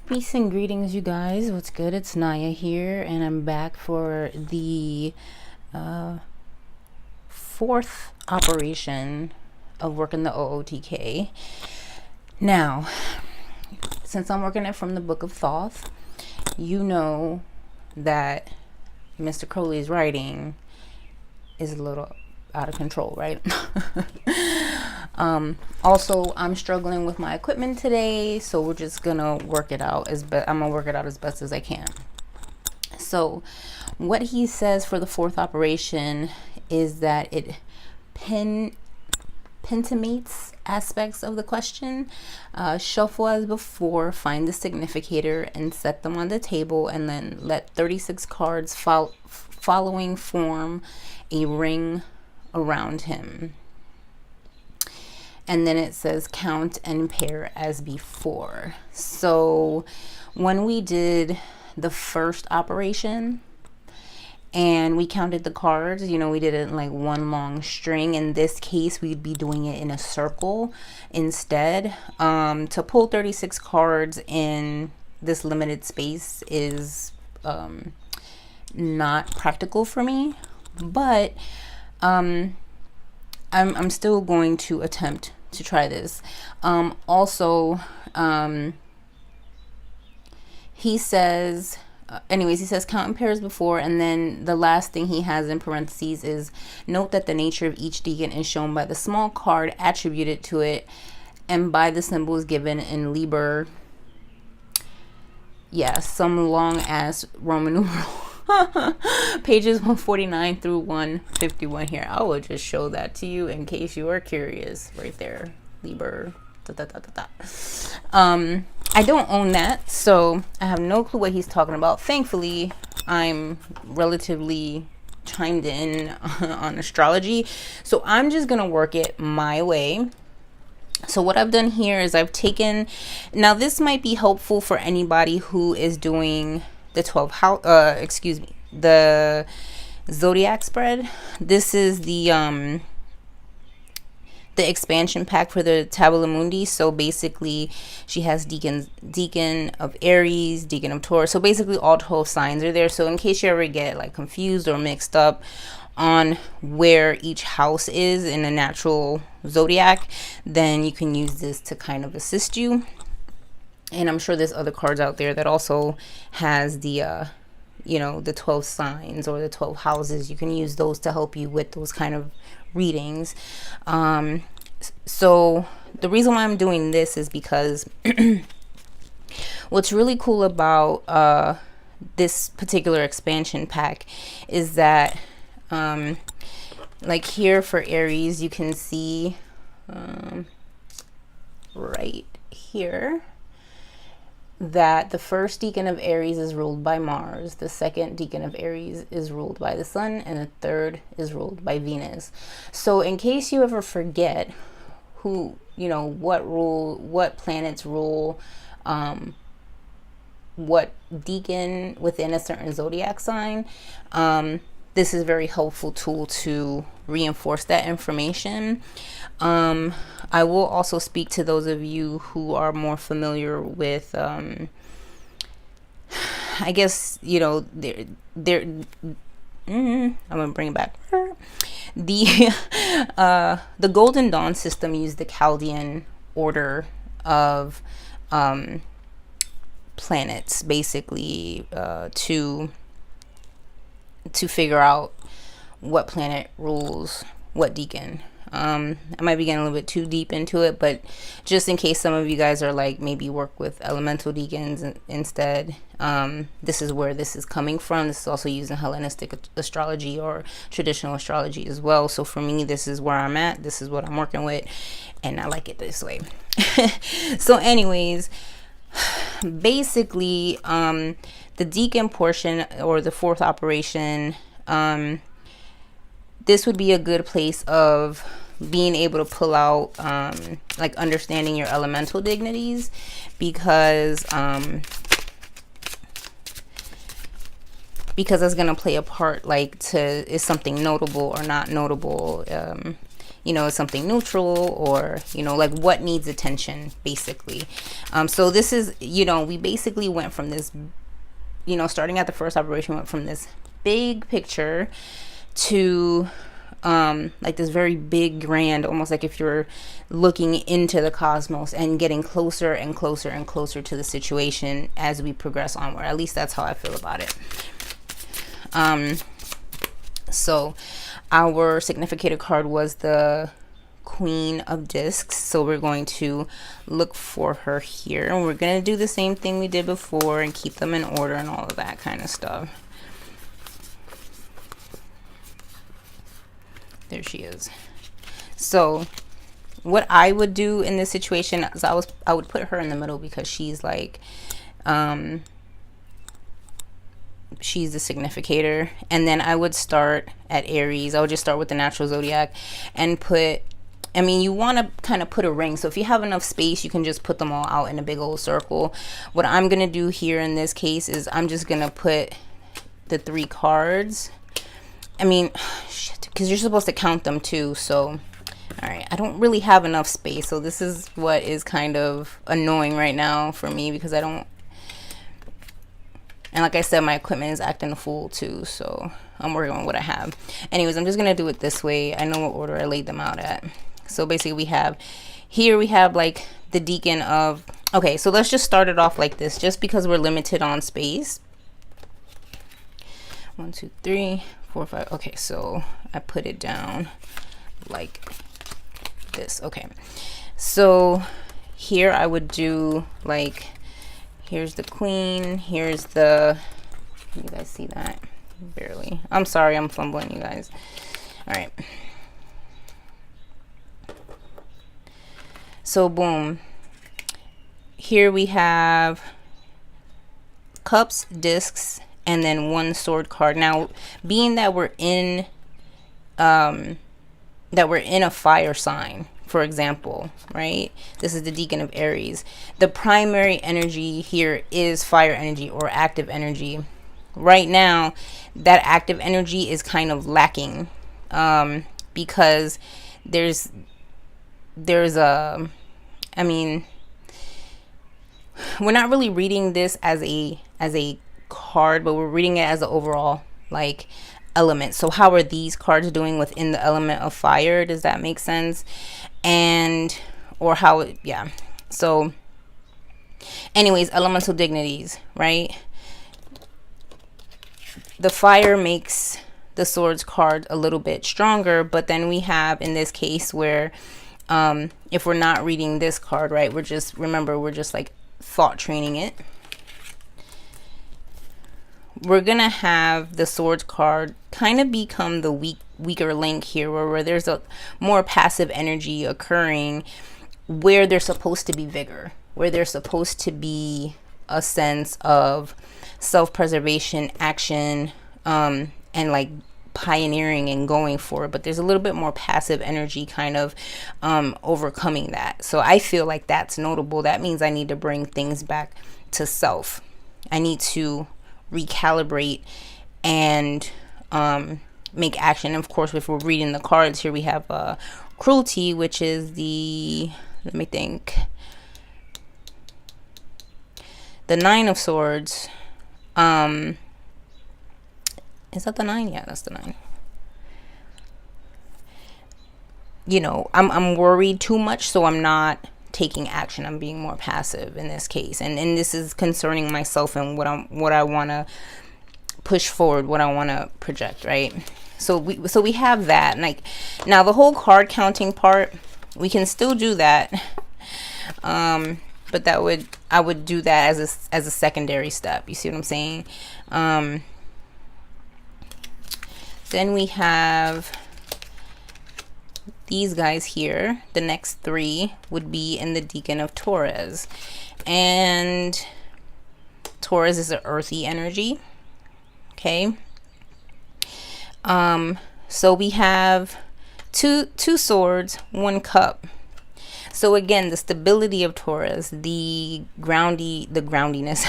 Peace and greetings, you guys. What's good? It's Naya here, and I'm back for the fourth operation of working the OOTK. Now, since I'm working it from the Book of Thoth, you know that Mr. Crowley's writing is a little out of control, right? Also, I'm struggling with my equipment today, so we're just gonna work it out I'm gonna work it out as best as I can. So what he says for the fourth operation is that it pentimates aspects of the question. Shuffle as before, find the significator and set them on the table, and then let 36 cards following form a ring around him. And then it says count and pair as before. So when we did the first operation and we counted the cards, we did it in like one long string. In this case, we'd be doing it in a circle instead. To pull 36 cards in this limited space is not practical for me, but I'm still going to attempt to try this. Also, he says, he says count in pairs before, and then the last thing he has in parentheses is note that the nature of each deacon is shown by the small card attributed to it and by the symbols given in Liber. Yeah, some long ass Roman numeral. Pages 149 through 151 here. I will just show that to you in case you are curious. Right there, Liber. I don't own that, so I have no clue what he's talking about. Thankfully, I'm relatively chimed in on astrology, so I'm just gonna work it my way. So what I've done here is I've taken, now this might be helpful for anybody who is doing the 12 house, the zodiac spread. This is the expansion pack for the Tabula Mundi. So basically she has deacon of Aries, deacon of Taurus. So basically all 12 signs are there. So in case you ever get like confused or mixed up on where each house is in a natural zodiac, then you can use this to kind of assist you. And I'm sure there's other cards out there that also has the the 12 signs or the 12 houses. You can use those to help you with those kind of readings. So the reason why I'm doing this is because what's really cool about this particular expansion pack is that like here for Aries, you can see right here that the first deacon of Aries is ruled by Mars, the second deacon of Aries is ruled by the Sun, and the third is ruled by Venus. So in case you ever forget what planets rule what deacon within a certain zodiac sign, this is a very helpful tool to reinforce that information. I will also speak to those of you who are more familiar with, I guess, I'm gonna bring it back. The Golden Dawn system used the Chaldean order of planets, basically, to figure out what planet rules what deacon. I might be getting a little bit too deep into it, but just in case some of you guys are like maybe work with elemental deacons instead, this is where this is coming from. This is also used in Hellenistic astrology or traditional astrology as well. So for me, this is where I'm at. This is what I'm working with, and I like it this way. So anyways, basically, the deacon portion or the fourth operation, this would be a good place of being able to pull out like understanding your elemental dignities, because that's going to play a part, like, to is something notable or not notable. you know, something neutral, or, you know, like what needs attention basically. So this is, you know, we basically went from this, you know, starting at the first operation, went from this big picture to like this very big grand, almost like if you're looking into the cosmos and getting closer and closer and closer to the situation as we progress onward. At least that's how I feel about it. So our significator card was the Queen of Discs, so we're going to look for her here, and we're going to do the same thing we did before and keep them in order and all of that kind of stuff. There she is. So what I would do in this situation is I would put her in the middle, because she's like she's the significator, and then I would start at Aries. I would just start with the natural zodiac and put, I mean, you want to kind of put a ring, so if you have enough space you can just put them all out in a big old circle. What I'm gonna do here in this case is I'm just gonna put the 3 cards. I mean, shit, because you're supposed to count them too. So all right, I don't really have enough space, so this is what is kind of annoying right now for me, because I don't, and like I said, my equipment is acting a fool too, so I'm working on what I have. Anyways, I'm just gonna do it this way. I know what order I laid them out at. So basically we have here, we have like the Deacon of, okay, so let's just start it off like this, just because we're limited on space. 1 2 3 4 5. Okay, so I put it down like this. Okay, so here I would do like, here's the Queen, here's the, can you guys see that? Barely. I'm sorry, I'm fumbling, you guys. All right, so boom, here we have Cups, Discs, and then 1 sword card. Now, being that we're in a fire sign, for example, right? This is the Deacon of Aries. The primary energy here is fire energy or active energy. Right now, that active energy is kind of lacking, because there's a, I mean, we're not really reading this as a card, but we're reading it as an overall like element. So how are these cards doing within the element of fire? Does that make sense? And or how it, yeah. So anyways, elemental dignities, right? The fire makes the swords card a little bit stronger, but then we have in this case where if we're not reading this card, right, we're just, remember, we're just like thought training it. We're gonna have the swords card kind of become the weaker link here, where there's a more passive energy occurring, where there's supposed to be vigor, where there's supposed to be a sense of self-preservation, action, and like pioneering and going for it, but there's a little bit more passive energy kind of overcoming that. So I feel like that's notable. That means I need to bring things back to self. I need to recalibrate and make action. And of course, if we're reading the cards here, we have cruelty, which is the, let me think, the 9 of Swords. Is that the 9? Yeah, that's the 9. You know, I'm worried too much, so I'm not taking action. I'm being more passive in this case, and this is concerning myself and what I want to push forward, what I want to project, right? So we have that. Like, now the whole card counting part, we can still do that, but I would do that as a secondary step. You see what I'm saying? Then we have these guys here. The next 3 would be in the Deacon of Taurus, and Taurus is an earthy energy. Okay, so we have two swords, 1 cup. So again, the stability of Taurus, the groundiness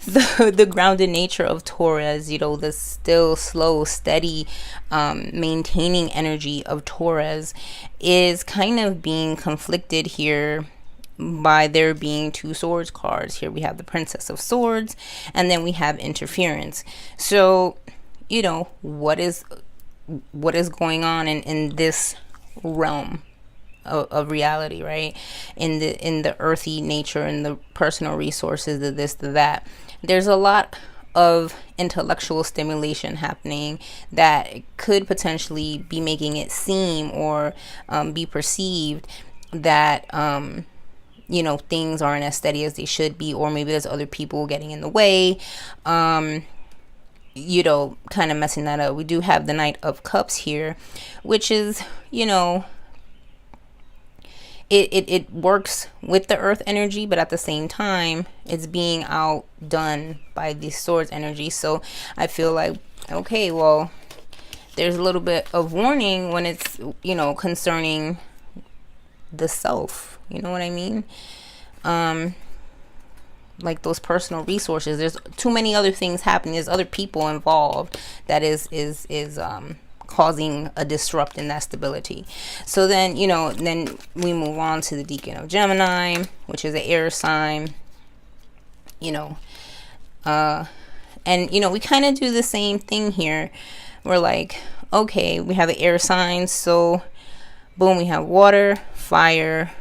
the grounded nature of Taurus, the still, slow, steady, maintaining energy of Taurus is kind of being conflicted here by there being two swords cards. Here we have the Princess of Swords, and then we have interference. So, what is going on in this realm of reality, right? In the earthy nature and the personal resources, the this, the that. There's a lot of intellectual stimulation happening that could potentially be making it seem or be perceived that things aren't as steady as they should be, or maybe there's other people getting in the way, kind of messing that up. We do have the Knight of Cups here, which is, it works with the earth energy, but at the same time, it's being outdone by the swords energy. So I feel like, okay, well, there's a little bit of warning when it's, concerning the self. You know what I mean? Like those personal resources. There's too many other things happening. There's other people involved that is causing a disrupt in that stability. So then, then we move on to the Deacon of Gemini, which is an air sign. And we kind of do the same thing here. We're like, okay, we have the air signs, so boom, we have water, fire,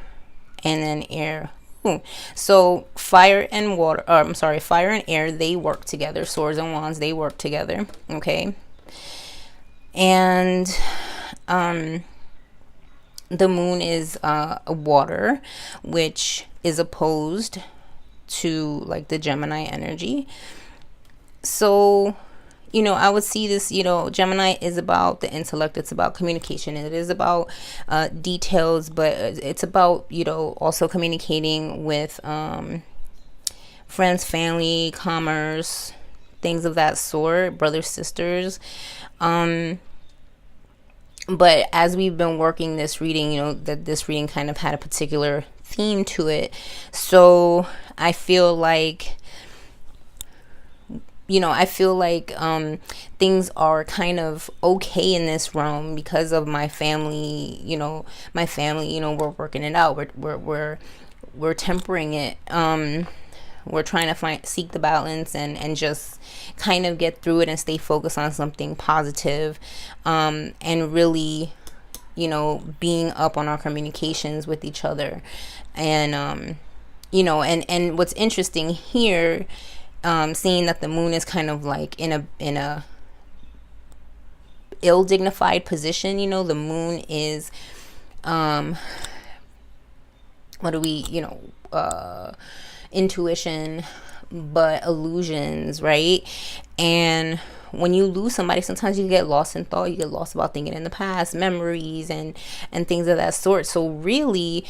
and then air. Ooh. So fire and fire and air, they work together. Swords and wands, they work together. Okay. And the moon is a water, which is opposed to like the Gemini energy. So I would see this, Gemini is about the intellect. It's about communication. It is about details, but it's about, also communicating with friends, family, commerce, things of that sort, brothers, sisters. But as we've been working this reading, that this reading kind of had a particular theme to it. So I feel like, things are kind of okay in this realm because of my family. We're working it out. We're tempering it. We're trying to seek the balance and just kind of get through it and stay focused on something positive, and really, being up on our communications with each other. And, and what's interesting here, seeing that the moon is kind of like in a ill-dignified position. The moon is, intuition, but illusions, right? And when you lose somebody, sometimes you get lost in thought. You get lost about thinking in the past, memories, and things of that sort. So really,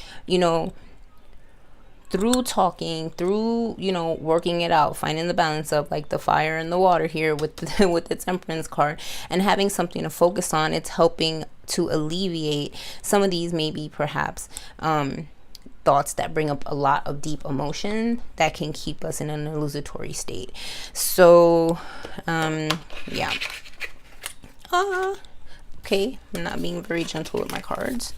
through talking, through working it out, finding the balance of like the fire and the water here with the Temperance card, and having something to focus on, it's helping to alleviate some of these maybe perhaps thoughts that bring up a lot of deep emotion that can keep us in an illusory state. So yeah. Okay, I'm not being very gentle with my cards.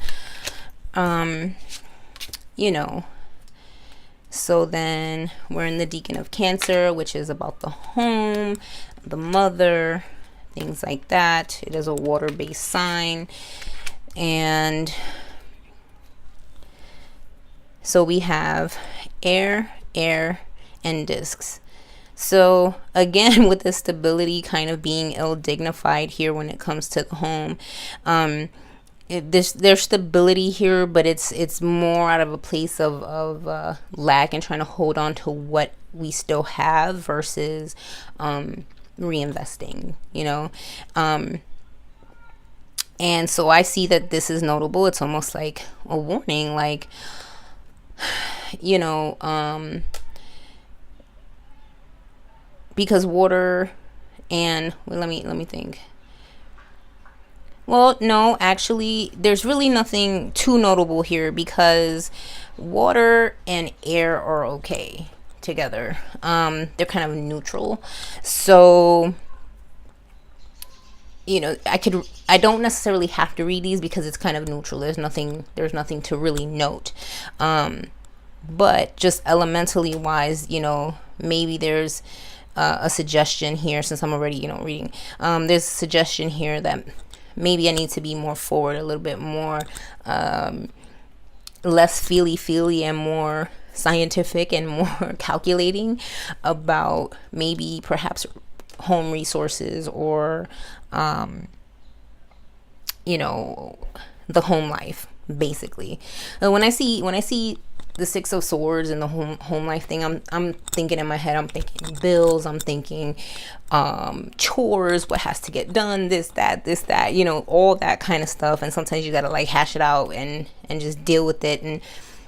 So then we're in the Deacon of Cancer, which is about the home, the mother, things like that. It is a water-based sign. And so we have air, and discs. So again, with the stability kind of being ill-dignified here when it comes to the home, there's stability here, but it's more out of a place of lack and trying to hold on to what we still have versus reinvesting, and so I see that this is notable. It's almost like a warning, like, because water and let me think. Well, no, actually, there's really nothing too notable here because water and air are okay. together. They're kind of neutral. So, you know, I don't necessarily have to read these because it's kind of neutral. There's nothing to really note. But just elementally wise, you know, maybe there's a suggestion here, since I'm already, you know, reading. There's a suggestion here that maybe I need to be more forward, a little bit more, less feely and more scientific and more calculating about maybe perhaps home resources or, you know, the home life, basically. When I see the Six of Swords and the home life thing, I'm thinking in my head, I'm thinking bills, I'm thinking chores, what has to get done, this that, you know, all that kind of stuff. And sometimes you gotta like hash it out and just deal with it, and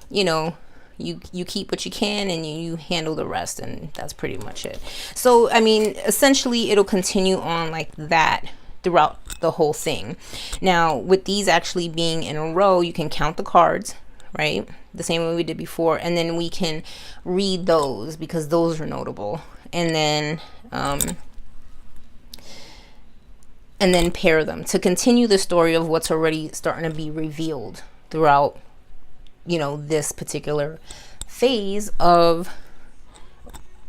you know, you keep what you can and you handle the rest, and that's pretty much it. So I mean, essentially it'll continue on like that throughout the whole thing. Now with these actually being in a row, you can count the cards, right, the same way we did before, and then we can read those because those are notable, and then pair them to continue the story of what's already starting to be revealed throughout, you know, this particular phase of,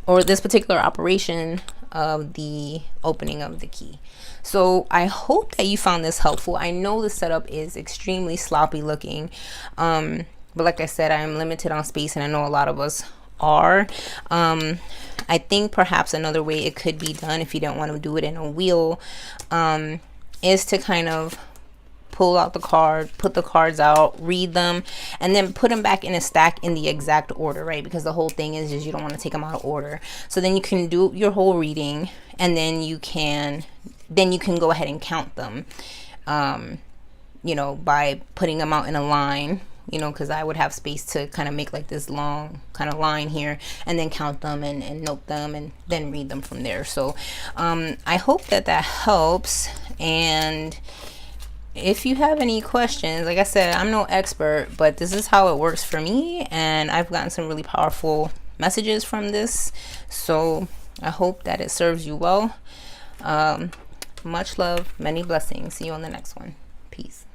or this particular operation of the opening of the key. So I hope that you found this helpful. I know the setup is extremely sloppy looking, but like I said, I'm limited on space, and I know a lot of us are. I think perhaps another way it could be done, if you don't want to do it in a wheel, is to kind of pull out the card, put the cards out, read them, and then put them back in a stack in the exact order, right? Because the whole thing is you don't want to take them out of order. So then you can do your whole reading, and then you can go ahead and count them, you know, by putting them out in a line, you know, because I would have space to kind of make like this long kind of line here, and then count them and note them, and then read them from there. So I hope that helps. And if you have any questions, like I said, I'm no expert, but this is how it works for me, and I've gotten some really powerful messages from this. So I hope that it serves you well. Much love, many blessings. See you on the next one. Peace.